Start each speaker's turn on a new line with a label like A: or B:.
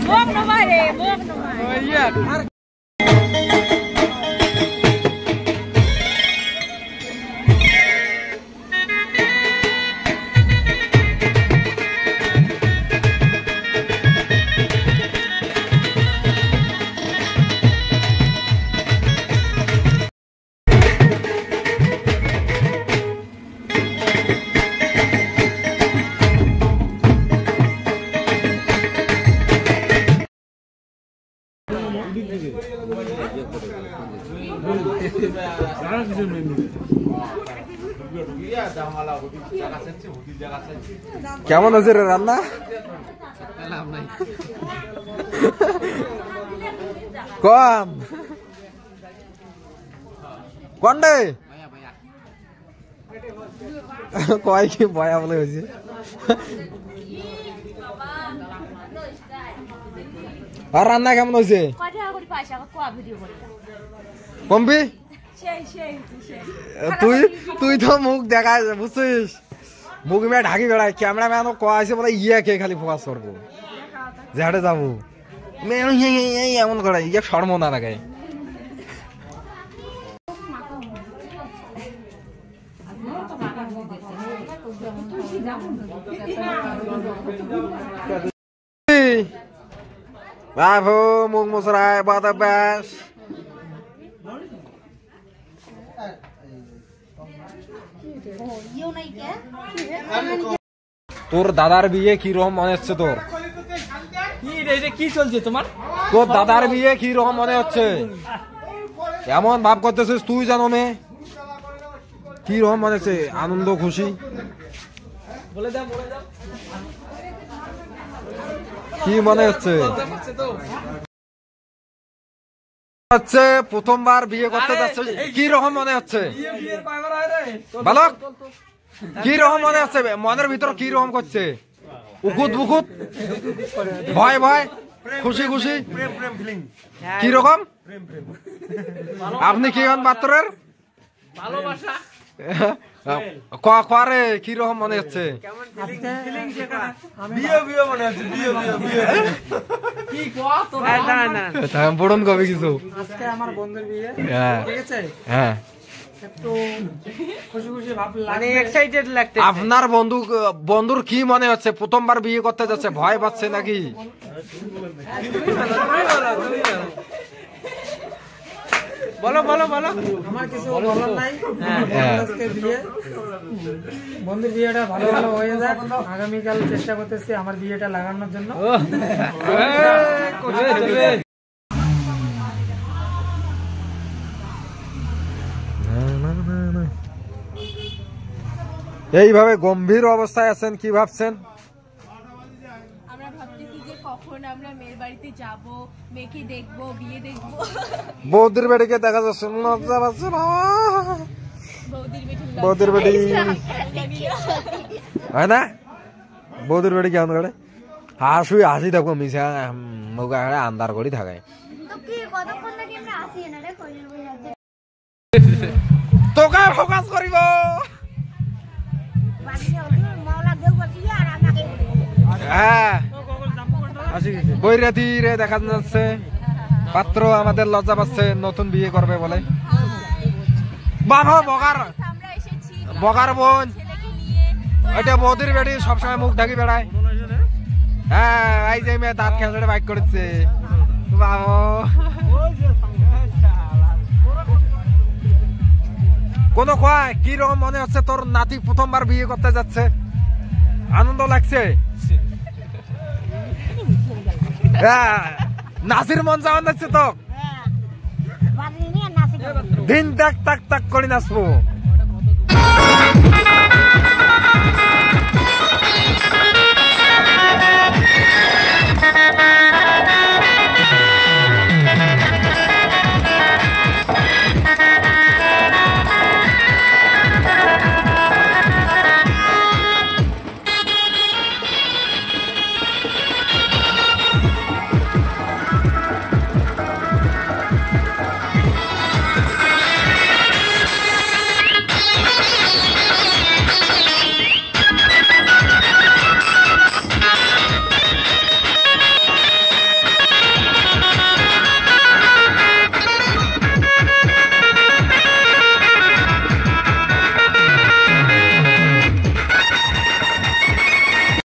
A: Muak nomor deh, muak nomor.
B: Oh iya. কেমন হয়েছে রে রান্না? কম কন্ডে কয় কি বয়া বলে হয়েছে। আর রান্না কেমন হয়েছে? পম্পি তুই তো মুখ দেখা বুঝছিস, মুখ মেয়ে ঢাকি বেড়ায়, ক্যামেরাম্যান কয়েছে বলে ইয়ে কে খালি ফোকাস করবো ঝাড়ে যাবো এমন করে ইয়ে শর্ম না লাগায়। বাবু মুখ মুসরায় বাদ ব্যাস তোর দাদার বিয়ে কি রকম মনে হচ্ছে? তোর
C: কি চলছে তোমার?
B: তোর দাদার বিয়ে কি রকম মনে হচ্ছে? এমন ভাব করতেছিস তুই জানো মে কি রকম মনে হচ্ছে? আনন্দ খুশি
C: বলে দাও
B: কি মনে হচ্ছে? হচ্ছে প্রথমবার বিয়ে করতে যাচ্ছে, কি রকম মনে হচ্ছে? বালক কি রকম মনে হচ্ছে? মনের ভিতর কি রকম করছে? উকুত বুকুত, ভয় ভয়, খুশি খুশি, কি রকম? আপনি কি হন পাত্রের?
C: ভালোবাসা
B: করে কি রকম মনে হচ্ছে? পড়ুন কবে কিছু?
C: আজকে আমার বন্ধুর বিয়ে, ঠিক আছে?
B: হ্যাঁ
C: একটু খুশি খুশি ভাব লাগে, এক্সাইটেড লাগছে।
B: আপনার বন্ধুর কি মনে হচ্ছে? প্রথমবার বিয়ে করতে যাচ্ছে, ভয় পাচ্ছে নাকি?
C: বলো বলো বলো। আমার কিছু বলার নাই। আজকে বিয়ে, বন্ধুর বিয়েটা ভালো ভালো হয়ে যাক। আগামীকাল চেষ্টা করতেছি আমার বিয়েটা লাগানোর জন্য।
B: এইভাবে গম্ভীর অবস্থায় আছেন, কি ভাবছেন?
A: আমরা ভাবতেছি যে কখন আমরা মেয়ের বাড়িতে যাব, মেয়েকে দেখব, বিয়ে দেখব।
B: বৌদির বেটিকে দেখা যাচ্ছে, লজ্জা পাচ্ছে বাবা। বৌদির বেটি হয় না? বৌদির বেটি কেমন করে হাসি হাসি থাকবো, মিশা মুখে আন্দার করি থাকায়। তোকে ফোকাস করিব হ্যাঁ। বৈরাতি রে দেখা যাচ্ছে, পাত্র আমাদের লজ্জা পাচ্ছে, নতুন বিয়ে করবে বলে। বাবা বগার বোন, ওইটা বৌদির বেটি সবসময় মুখ ঢাকি বেড়ায়। হ্যাঁ এই যে মেয়ে দাঁত খেলতে বাইক করেছে বাবা। কোন কয় কি রকম মনে হচ্ছে? তোর নাতি প্রথমবার বিয়ে করতে যাচ্ছে, আনন্দ লাগছে? নাসির মন যাওয়ান যাচ্ছে তো, দিন তাক তাক তাক করে নাচবো।